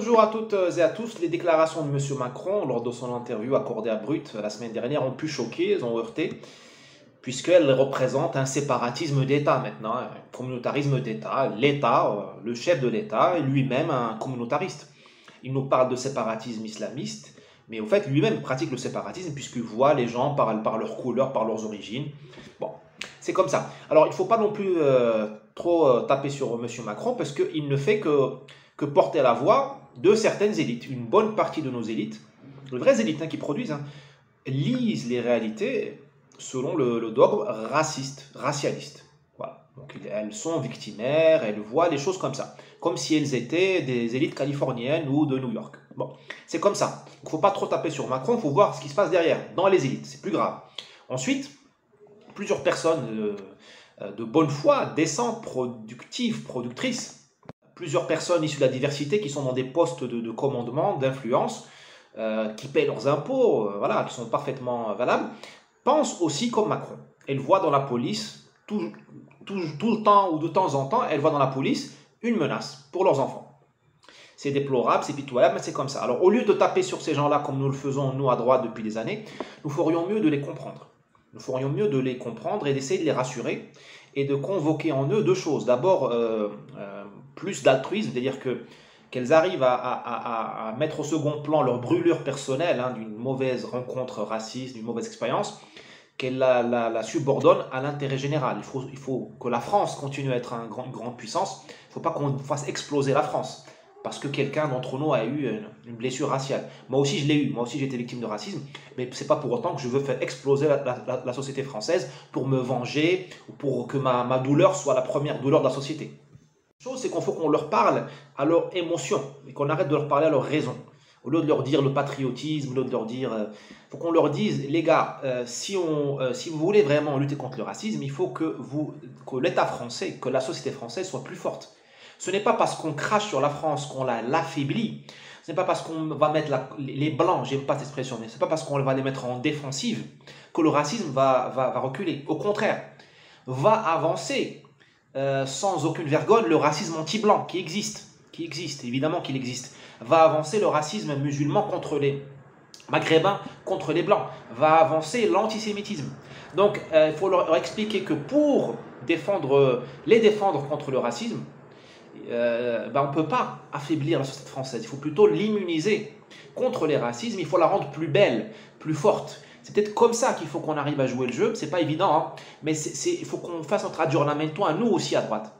Bonjour à toutes et à tous. Les déclarations de M. Macron lors de son interview accordée à Brut la semaine dernière ont pu choquer, elles ont heurté, puisqu'elles représentent un séparatisme d'État maintenant, un communautarisme d'État. L'État, le chef de l'État, est lui-même un communautariste. Il nous parle de séparatisme islamiste, mais au fait lui-même pratique le séparatisme puisqu'il voit les gens par leur couleur, par leurs origines. Bon, c'est comme ça. Alors il ne faut pas non plus trop taper sur M. Macron parce qu'il ne fait que porter la voix de certaines élites. Une bonne partie de nos élites, de vraies élites qui produisent, lisent les réalités selon le dogme raciste, racialiste. Voilà. Donc elles sont victimaires, elles voient les choses comme ça, comme si elles étaient des élites californiennes ou de New York. Bon, c'est comme ça. Il ne faut pas trop taper sur Macron, il faut voir ce qui se passe derrière, dans les élites, c'est plus grave. Ensuite, plusieurs personnes de bonne foi, décentes, productives, productrices, plusieurs personnes issues de la diversité qui sont dans des postes de commandement, d'influence, qui paient leurs impôts, voilà, qui sont parfaitement valables, pensent aussi comme Macron. Elles voient dans la police, tout le temps ou de temps en temps, elles voient dans la police une menace pour leurs enfants. C'est déplorable, c'est pitoyable, mais c'est comme ça. Alors au lieu de taper sur ces gens-là comme nous le faisons, nous, à droite, depuis des années, nous ferions mieux de les comprendre. Nous ferions mieux de les comprendre et d'essayer de les rassurer et de convoquer en eux deux choses. D'abord, plus d'altruisme, c'est-à-dire qu'elles arrivent à mettre au second plan leur brûlure personnelle d'une mauvaise rencontre raciste, d'une mauvaise expérience, qu'elles la subordonnent à l'intérêt général. Il faut que la France continue à être une grande puissance. Il ne faut pas qu'on fasse exploser la France parce que quelqu'un d'entre nous a eu une blessure raciale. Moi aussi, je l'ai eu. Moi aussi, j'ai été victime de racisme. Mais ce n'est pas pour autant que je veux faire exploser la société française pour me venger ou pour que ma douleur soit la première douleur de la société. La chose, c'est qu'il faut qu'on leur parle à leur émotion et qu'on arrête de leur parler à leur raison. Au lieu de leur dire le patriotisme, au lieu de leur dire... Il faut qu'on leur dise, les gars, si vous voulez vraiment lutter contre le racisme, il faut que l'État français, que la société française soit plus forte. Ce n'est pas parce qu'on crache sur la France qu'on l'affaiblit. Ce n'est pas parce qu'on va mettre les blancs, j'aime pas cette expression, mais ce n'est pas parce qu'on va les mettre en défensive que le racisme va reculer. Au contraire, va avancer sans aucune vergogne le racisme anti-blanc qui existe, évidemment qu'il existe. Va avancer le racisme musulman contre les maghrébins, contre les blancs. Va avancer l'antisémitisme. Donc il faut leur expliquer que pour les défendre contre le racisme, on ne peut pas affaiblir la société française. Il faut plutôt l'immuniser contre les racismes. Il faut la rendre plus belle, plus forte. C'est peut-être comme ça qu'il faut qu'on arrive à jouer le jeu. C'est pas évident, mais il faut qu'on fasse notre aggiornamento à nous aussi à droite.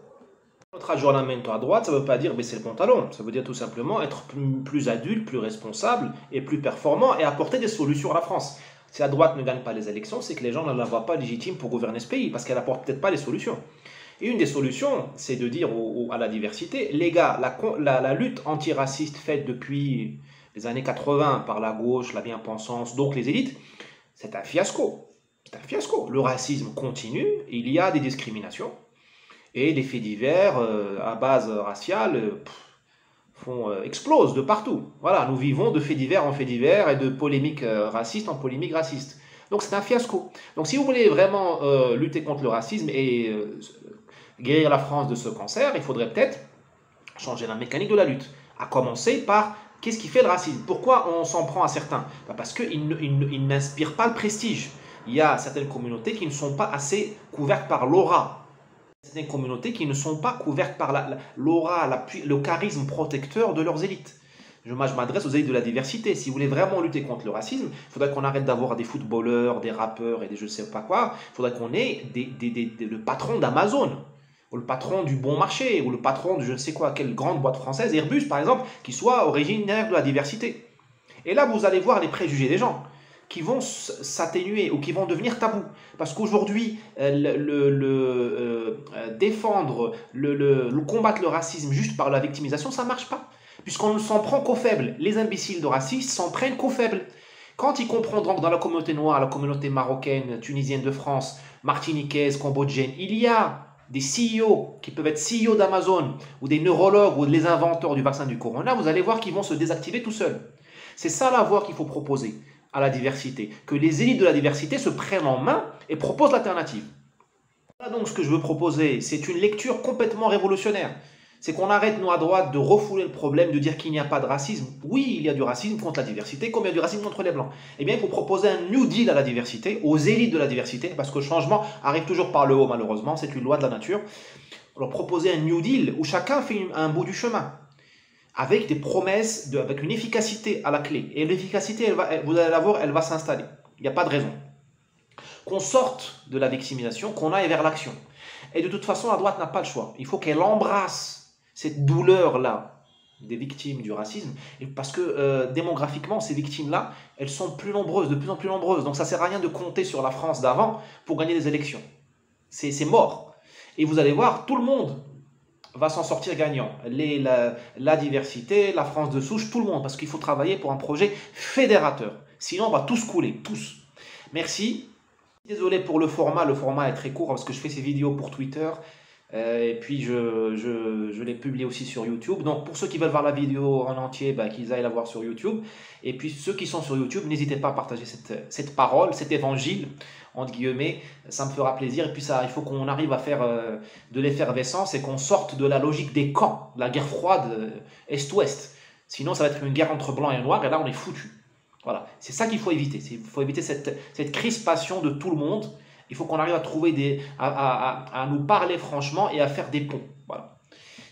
Notre aggiornamento à droite, ça ne veut pas dire baisser le pantalon. Ça veut dire tout simplement être plus adulte, plus responsable et plus performant et apporter des solutions à la France. Si la droite ne gagne pas les élections, c'est que les gens ne la voient pas légitime pour gouverner ce pays parce qu'elle n'apporte peut-être pas les solutions. Et une des solutions, c'est de dire à la diversité, les gars, la lutte antiraciste faite depuis les années 80 par la gauche, la bien-pensance, donc les élites, c'est un fiasco. C'est un fiasco. Le racisme continue, il y a des discriminations, et les faits divers à base raciale explosent de partout. Voilà, nous vivons de faits divers en faits divers et de polémiques racistes en polémiques racistes. Donc c'est un fiasco. Donc si vous voulez vraiment lutter contre le racisme et guérir la France de ce cancer, il faudrait peut-être changer la mécanique de la lutte. À commencer par qu'est-ce qui fait le racisme? Pourquoi on s'en prend à certains? Parce qu'ils n'inspirent pas le prestige. Il y a certaines communautés qui ne sont pas assez couvertes par l'aura. Certaines communautés qui ne sont pas couvertes par l'aura, le charisme protecteur de leurs élites. Je m'adresse aux élites de la diversité. Si vous voulez vraiment lutter contre le racisme, il faudrait qu'on arrête d'avoir des footballeurs, des rappeurs et des je ne sais pas quoi. Il faudrait qu'on ait le patron d'Amazon, ou le patron du Bon Marché, ou le patron de je ne sais quoi, quelle grande boîte française, Airbus par exemple, qui soit originaire de la diversité. Et là, vous allez voir les préjugés des gens qui vont s'atténuer ou qui vont devenir tabous. Parce qu'aujourd'hui, défendre, combattre le racisme juste par la victimisation, ça ne marche pas. Puisqu'on ne s'en prend qu'aux faibles. Les imbéciles de racistes s'en prennent qu'aux faibles. Quand ils comprendront que dans la communauté noire, la communauté marocaine, tunisienne de France, martiniquaise, cambodgienne, il y a des CEO qui peuvent être CEO d'Amazon ou des neurologues ou les inventeurs du vaccin du corona, vous allez voir qu'ils vont se désactiver tout seuls. C'est ça la voie qu'il faut proposer à la diversité, que les élites de la diversité se prennent en main et proposent l'alternative. Voilà donc ce que je veux proposer, c'est une lecture complètement révolutionnaire. C'est qu'on arrête, nous, à droite, de refouler le problème, de dire qu'il n'y a pas de racisme. Oui, il y a du racisme contre la diversité, comme il y a du racisme contre les Blancs. Eh bien, il faut proposer un New Deal à la diversité, aux élites de la diversité, parce que le changement arrive toujours par le haut, malheureusement, c'est une loi de la nature. Alors, proposer un New Deal où chacun fait un bout du chemin, avec des promesses, avec une efficacité à la clé. Et l'efficacité, vous allez la voir, elle va s'installer. Il n'y a pas de raison. Qu'on sorte de la victimisation, qu'on aille vers l'action. Et de toute façon, la droite n'a pas le choix. Il faut qu'elle embrasse cette douleur-là des victimes du racisme, parce que démographiquement, ces victimes-là, elles sont plus nombreuses, de plus en plus nombreuses. Donc ça ne sert à rien de compter sur la France d'avant pour gagner des élections. C'est mort. Et vous allez voir, tout le monde va s'en sortir gagnant. La diversité, la France de souche, tout le monde, parce qu'il faut travailler pour un projet fédérateur. Sinon, on va tous couler, tous. Merci. Désolé pour le format est très court parce que je fais ces vidéos pour Twitter. Et puis je les publie aussi sur YouTube. Donc pour ceux qui veulent voir la vidéo en entier, qu'ils aillent la voir sur YouTube. Et puis ceux qui sont sur YouTube, n'hésitez pas à partager cette parole, cet évangile, entre guillemets. Ça me fera plaisir. Et puis ça, il faut qu'on arrive à faire de l'effervescence et qu'on sorte de la logique des camps, la guerre froide Est-Ouest. Sinon ça va être une guerre entre blancs et noirs et là on est foutu. Voilà, c'est ça qu'il faut éviter. Il faut éviter cette crispation de tout le monde. Il faut qu'on arrive à trouver à nous parler franchement et à faire des ponts. Voilà.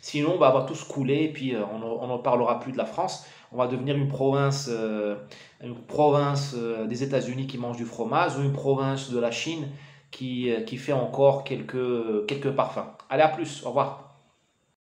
Sinon, on va tous couler et puis on n'en parlera plus de la France. On va devenir une province des États-Unis qui mange du fromage ou une province de la Chine qui fait encore quelques parfums. Allez, à plus, au revoir.